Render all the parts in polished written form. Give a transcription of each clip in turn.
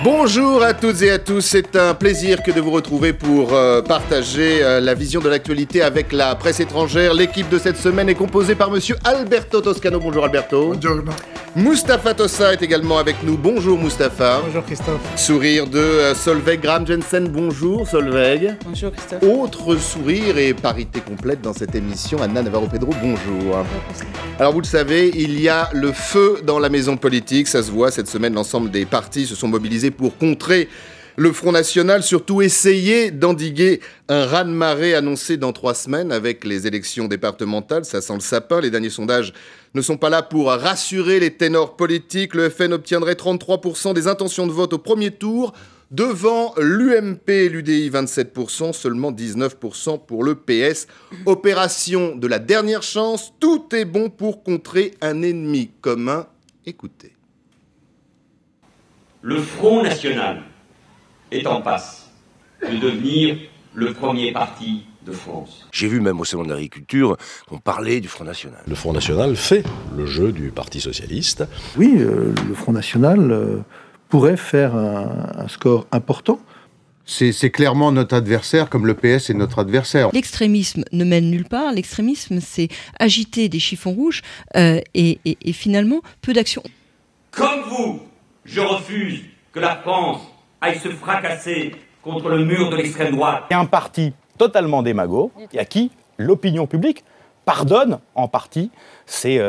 Bonjour à toutes et à tous, c'est un plaisir que de vous retrouver pour partager la vision de l'actualité avec la presse étrangère. L'équipe de cette semaine est composée par monsieur Alberto Toscano. Bonjour Alberto. Bonjour. Mustapha Tossa est également avec nous. Bonjour Mustapha. Bonjour Christophe. Sourire de Solveig Graham-Jensen. Bonjour Solveig. Bonjour Christophe. Autre sourire et parité complète dans cette émission, Anna Navarro-Pedro. Bonjour. Alors vous le savez, il y a le feu dans la maison politique. Ça se voit cette semaine, l'ensemble des partis se sont mobilisés pour contrer le Front National, surtout essayer d'endiguer un raz-de-marée annoncé dans 3 semaines avec les élections départementales. Ça sent le sapin. Les derniers sondages ne sont pas là pour rassurer les ténors politiques. Le FN obtiendrait 33% des intentions de vote au premier tour, devant l'UMP et l'UDI 27%, seulement 19% pour le PS. Opération de la dernière chance. Tout est bon pour contrer un ennemi commun. Écoutez. Le Front National est en passe de devenir le premier parti de France. J'ai vu même au Salon de l'Agriculture qu'on parlait du Front National. Le Front National fait le jeu du Parti Socialiste. Oui, le Front National pourrait faire un score important. C'est clairement notre adversaire, comme le PS est notre adversaire. L'extrémisme ne mène nulle part. L'extrémisme, c'est agiter des chiffons rouges et finalement, peu d'action. Comme vous, je refuse que la France aille se fracasser contre le mur de l'extrême droite. Il y a un parti totalement démago et à qui l'opinion publique pardonne en partie ces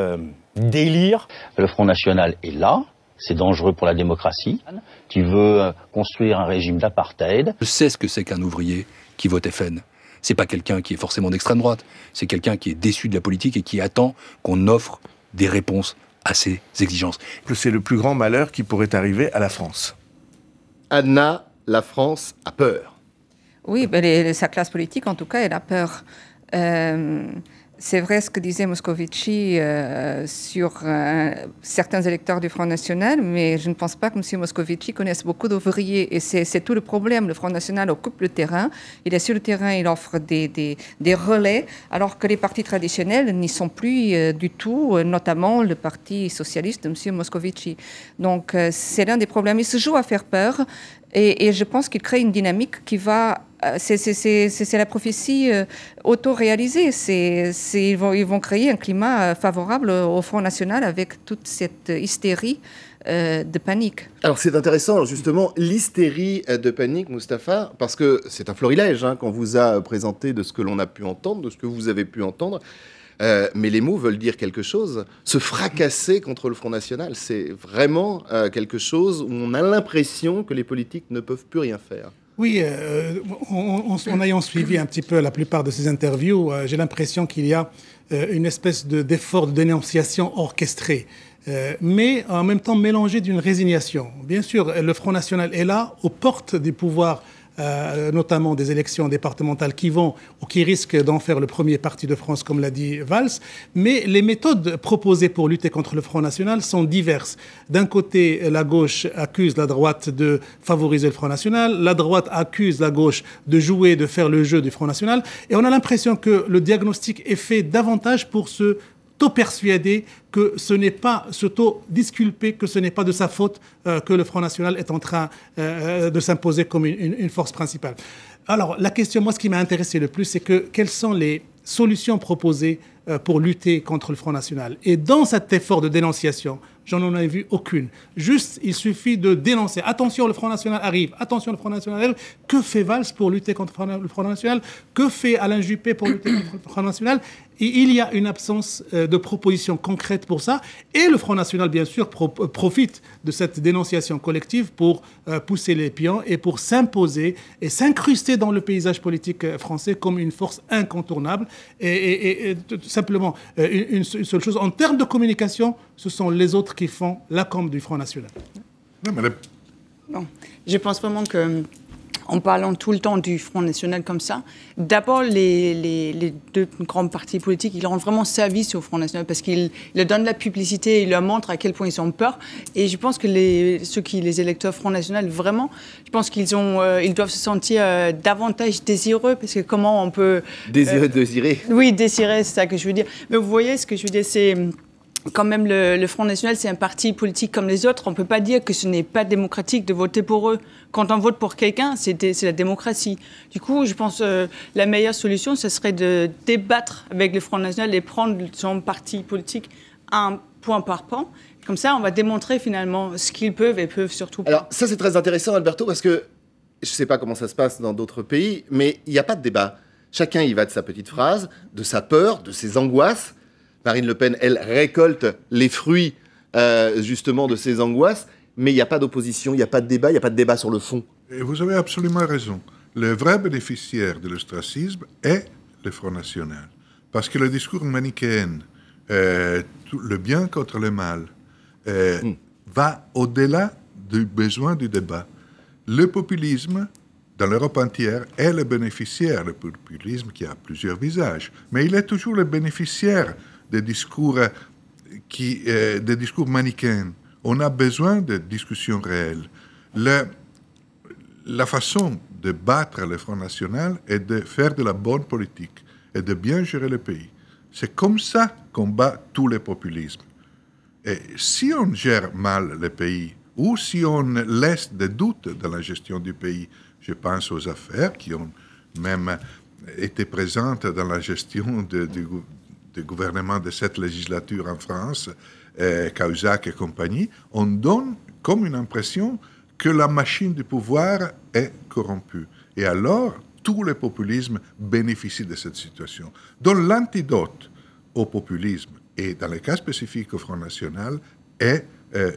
délires. Le Front National est là, c'est dangereux pour la démocratie. Tu veux construire un régime d'apartheid. Je sais ce que c'est qu'un ouvrier qui vote FN. C'est pas quelqu'un qui est forcément d'extrême droite, c'est quelqu'un qui est déçu de la politique et qui attend qu'on offre des réponses à ses exigences. C'est le plus grand malheur qui pourrait arriver à la France. Anna, la France a peur. Oui, sa classe politique, en tout cas, elle a peur. C'est vrai ce que disait Moscovici sur certains électeurs du Front National, mais je ne pense pas que M. Moscovici connaisse beaucoup d'ouvriers. Et c'est tout le problème. Le Front National occupe le terrain. Il est sur le terrain, il offre des relais, alors que les partis traditionnels n'y sont plus du tout, notamment le Parti socialiste de M. Moscovici. Donc c'est l'un des problèmes. Il se joue à faire peur. Et je pense qu'il crée une dynamique qui va... C'est la prophétie auto-réalisée. Ils vont créer un climat favorable au Front National avec toute cette hystérie de panique. Alors c'est intéressant, justement, l'hystérie de panique, Mustapha, parce que c'est un florilège qu'on vous a présenté de ce que l'on a pu entendre, de ce que vous avez pu entendre. Mais les mots veulent dire quelque chose. Se fracasser contre le Front National, c'est vraiment quelque chose où on a l'impression que les politiques ne peuvent plus rien faire. Oui, en ayant suivi un petit peu la plupart de ces interviews, j'ai l'impression qu'il y a une espèce d'effort de dénonciation orchestré, mais en même temps mélangé d'une résignation. Bien sûr, le Front National est là, aux portes du pouvoir, notamment des élections départementales qui vont ou qui risquent d'en faire le premier parti de France, comme l'a dit Valls. Mais les méthodes proposées pour lutter contre le Front National sont diverses. D'un côté, la gauche accuse la droite de favoriser le Front National, la droite accuse la gauche de jouer, de faire le jeu du Front National, et on a l'impression que le diagnostic est fait davantage pour persuader que ce n'est pas, s'auto-disculper que ce n'est pas de sa faute que le Front National est en train de s'imposer comme une force principale. Alors, la question, moi, ce qui m'a intéressé le plus, c'est quelles sont les solutions proposées pour lutter contre le Front National. Et dans cet effort de dénonciation, j'en ai vu aucune. Juste, il suffit de dénoncer. Attention, le Front National arrive. Attention, le Front National arrive. Que fait Valls pour lutter contre le Front National? Que fait Alain Juppé pour lutter contre le Front National? Et il y a une absence de propositions concrètes pour ça. Et le Front National, bien sûr, profite de cette dénonciation collective pour pousser les pions et pour s'imposer et s'incruster dans le paysage politique français comme une force incontournable. Et simplement, une seule chose, en termes de communication, ce sont les autres qui font la com du Front National. Bon, je pense vraiment que en parlant tout le temps du Front National comme ça, d'abord, les deux grands partis politiques, ils rendent vraiment service au Front National parce qu'ils leur donnent la publicité, ils leur montrent à quel point ils ont peur. Et je pense que les électeurs Front National, vraiment, je pense qu'ils doivent se sentir davantage désireux parce que comment on peut... Désirer. Oui, désirer, c'est ça que je veux dire. Mais vous voyez, ce que je veux dire, c'est... quand même, le Front National, c'est un parti politique comme les autres. On ne peut pas dire que ce n'est pas démocratique de voter pour eux. Quand on vote pour quelqu'un, c'est la démocratie. Du coup, je pense que la meilleure solution, ce serait de débattre avec le Front National et prendre son parti politique un point par point. Comme ça, on va démontrer finalement ce qu'ils peuvent et peuvent surtout pas. Alors ça, c'est très intéressant, Alberto, parce que je ne sais pas comment ça se passe dans d'autres pays, mais il n'y a pas de débat. Chacun y va de sa petite phrase, de sa peur, de ses angoisses. Marine Le Pen, elle récolte les fruits justement de ses angoisses, mais il n'y a pas d'opposition, il n'y a pas de débat, il n'y a pas de débat sur le fond. Et vous avez absolument raison. Le vrai bénéficiaire de l'ostracisme est le Front National. Parce que le discours manichéen, le bien contre le mal, va au-delà du besoin du débat. Le populisme, dans l'Europe entière, est le bénéficiaire. Le populisme qui a plusieurs visages. Mais il est toujours le bénéficiaire des discours, des discours manichéens. On a besoin de discussions réelles. La façon de battre le Front National est de faire de la bonne politique et de bien gérer le pays. C'est comme ça qu'on bat tous les populismes. Et si on gère mal le pays, ou si on laisse des doutes dans la gestion du pays, je pense aux affaires qui ont même été présentes dans la gestion du gouvernement de cette législature en France, Cahuzac et compagnie, on donne comme une impression que la machine du pouvoir est corrompue. Et alors, tous les populismes bénéficient de cette situation. Donc l'antidote au populisme, et dans le cas spécifique au Front National, est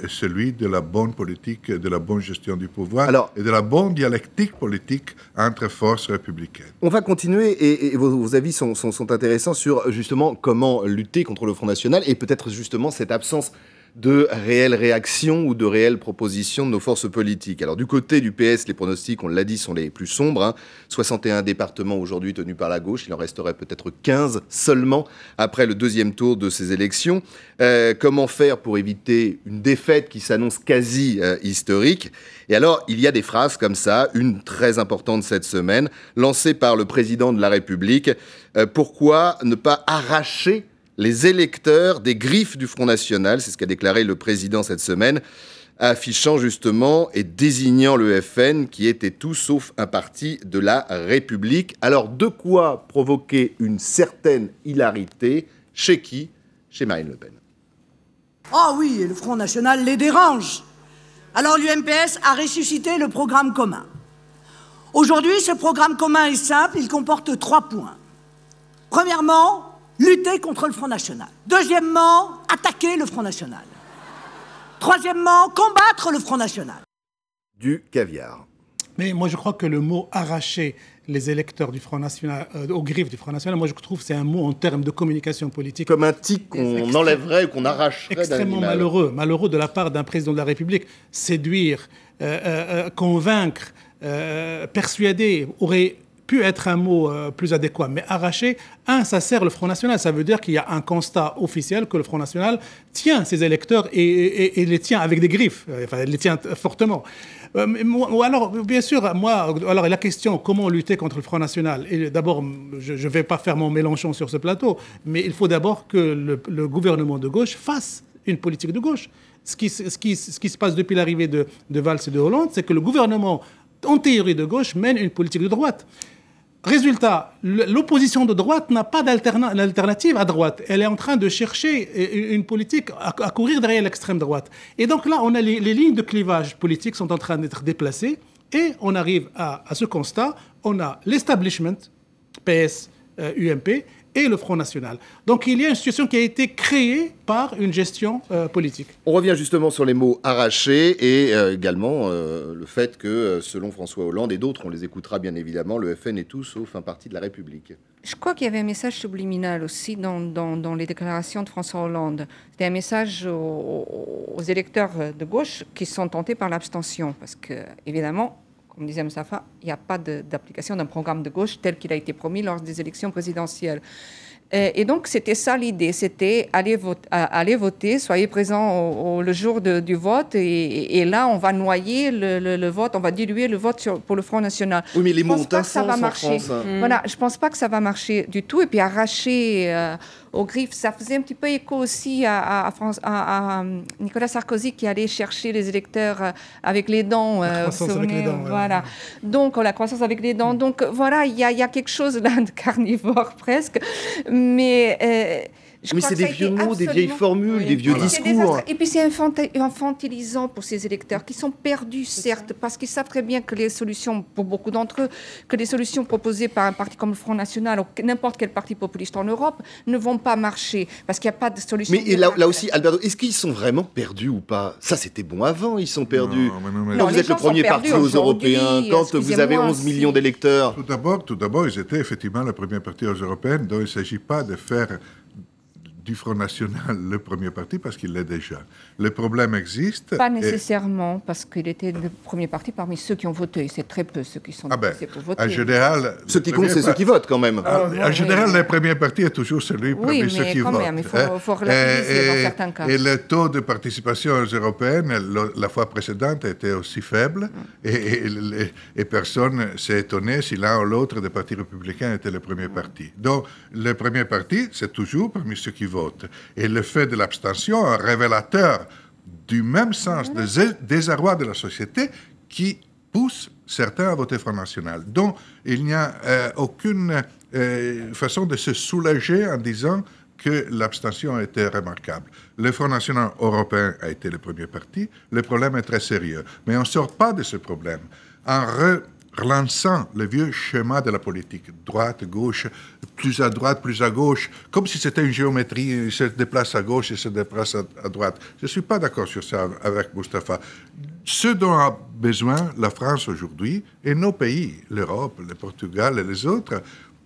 celui de la bonne politique, de la bonne gestion du pouvoir et de la bonne dialectique politique entre forces républicaines. On va continuer et vos avis sont intéressants sur justement comment lutter contre le Front National et peut-être justement cette absence de réelles réactions ou de réelles propositions de nos forces politiques. Alors du côté du PS, les pronostics, on l'a dit, sont les plus sombres. 61 départements aujourd'hui tenus par la gauche, il en resterait peut-être 15 seulement après le deuxième tour de ces élections. Comment faire pour éviter une défaite qui s'annonce quasi historique? Et alors, il y a des phrases comme ça, une très importante cette semaine, lancée par le président de la République. Pourquoi ne pas arracher les électeurs des griffes du Front National? C'est ce qu'a déclaré le président cette semaine, affichant justement et désignant le FN qui était tout sauf un parti de la République. Alors, de quoi provoquer une certaine hilarité? Chez qui? Chez Marine Le Pen. Ah oui, et le Front National les dérange. Alors l'UMPS a ressuscité le programme commun. Aujourd'hui, ce programme commun est simple, il comporte 3 points. Premièrement, lutter contre le Front National. Deuxièmement, attaquer le Front National. Troisièmement, combattre le Front National. Du caviar. Mais moi, je crois que le mot « arracher » les électeurs du Front National, aux griffes du Front National, moi, je trouve que c'est un mot en termes de communication politique. Comme un tic qu'on enlèverait ou qu'on arracherait d'un extrêmement animal. malheureux de la part d'un président de la République. Séduire, convaincre, persuader aurait pu être un mot plus adéquat. Mais arracher, ça sert le Front National. Ça veut dire qu'il y a un constat officiel que le Front National tient ses électeurs et les tient avec des griffes. Enfin, les tient fortement. Alors, bien sûr, alors la question, comment lutter contre le Front National? Et d'abord, je ne vais pas faire mon Mélenchon sur ce plateau, mais il faut d'abord que le gouvernement de gauche fasse une politique de gauche. Ce qui se passe depuis l'arrivée de Valls et de Hollande, c'est que le gouvernement, en théorie de gauche, mène une politique de droite. Résultat, l'opposition de droite n'a pas d'alternative à droite. Elle est en train de chercher une politique à courir derrière l'extrême droite. Et donc là, on a les lignes de clivage politique sont en train d'être déplacées et on arrive à ce constat. On a l'establishment, PS, UMP, et le Front National. Donc il y a une situation qui a été créée par une gestion politique. On revient justement sur les mots arrachés et également le fait que, selon François Hollande et d'autres, on les écoutera bien évidemment, le FN est tout sauf un parti de la République. Je crois qu'il y avait un message subliminal aussi dans les déclarations de François Hollande. C'était un message aux électeurs de gauche qui sont tentés par l'abstention. Parce que, évidemment, comme disait Moustapha, il n'y a pas d'application d'un programme de gauche tel qu'il a été promis lors des élections présidentielles. Et donc, c'était ça l'idée, c'était aller voter, soyez présents le jour du vote, et là, on va noyer le vote, on va diluer le vote pour le Front National. Oui, mais les mots ont un ça va sens en marcher. France. Voilà, je ne pense pas que ça va marcher du tout. Et puis, arracher aux griffes, ça faisait un petit peu écho aussi à Nicolas Sarkozy qui allait chercher les électeurs avec les dents. La croissance avec les dents. Voilà. Donc, la croissance avec les dents. Donc, voilà, il y a quelque chose là de carnivore presque. Mais c'est des vieux mots, des vieilles formules, des vieux discours. Et puis c'est infantilisant pour ces électeurs qui sont perdus, certes, parce qu'ils savent très bien que les solutions, pour beaucoup d'entre eux, que les solutions proposées par un parti comme le Front National ou n'importe quel parti populiste en Europe ne vont pas marcher, parce qu'il n'y a pas de solution. Mais là aussi, Alberto, est-ce qu'ils sont vraiment perdus ou pas? Ça, c'était bon avant, ils sont perdus. Non, vous êtes le premier parti aux Européens, quand vous avez 11 millions d'électeurs. Tout d'abord, ils étaient effectivement le premier parti aux Européennes, donc il ne s'agit pas de faire du Front National le premier parti, parce qu'il l'est déjà. Le problème existe. Pas nécessairement, parce qu'il était le premier parti parmi ceux qui ont voté. C'est très peu ceux qui sont passés pour voter. En général, ce qui compte, c'est ceux qui votent quand même. En général, le premier parti est toujours celui parmi ceux qui votent. Oui, mais quand même, il faut relativiser dans certains cas. Et le taux de participation aux européennes, la fois précédente, était aussi faible, et personne ne s'est étonné si l'un ou l'autre des partis républicains était le premier parti. Donc, le premier parti, c'est toujours parmi ceux qui votent. Et le fait de l'abstention est un révélateur du même sens de désarroi de la société qui pousse certains à voter Front National. Donc, il n'y a aucune façon de se soulager en disant que l'abstention a été remarquable. Le Front National européen a été le premier parti. Le problème est très sérieux. Mais on ne sort pas de ce problème en relançant le vieux schéma de la politique, droite, gauche, plus à droite, plus à gauche, comme si c'était une géométrie, il se déplace à gauche et se déplace à droite. Je ne suis pas d'accord sur ça avec Mustapha. Ce dont a besoin la France aujourd'hui, et nos pays, l'Europe, le Portugal et les autres,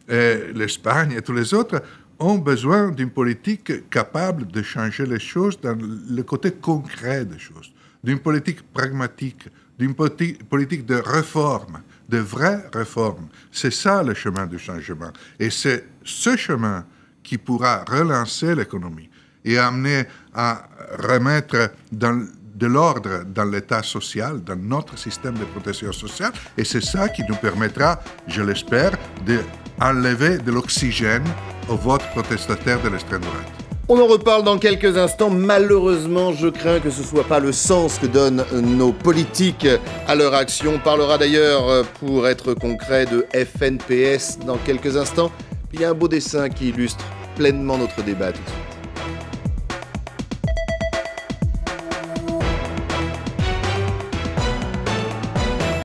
l'Espagne et tous les autres, ont besoin d'une politique capable de changer les choses dans le côté concret des choses, d'une politique pragmatique, d'une politique de réforme, de vraies réformes. C'est ça le chemin du changement. Et c'est ce chemin qui pourra relancer l'économie et amener à remettre de l'ordre dans l'état social, dans notre système de protection sociale. Et c'est ça qui nous permettra, je l'espère, d'enlever de l'oxygène au vote protestataire de l'extrême droite. On en reparle dans quelques instants. Malheureusement, je crains que ce ne soit pas le sens que donnent nos politiques à leur action. On parlera d'ailleurs, pour être concret, de FNPS dans quelques instants. Il y a un beau dessin qui illustre pleinement notre débat tout de suite.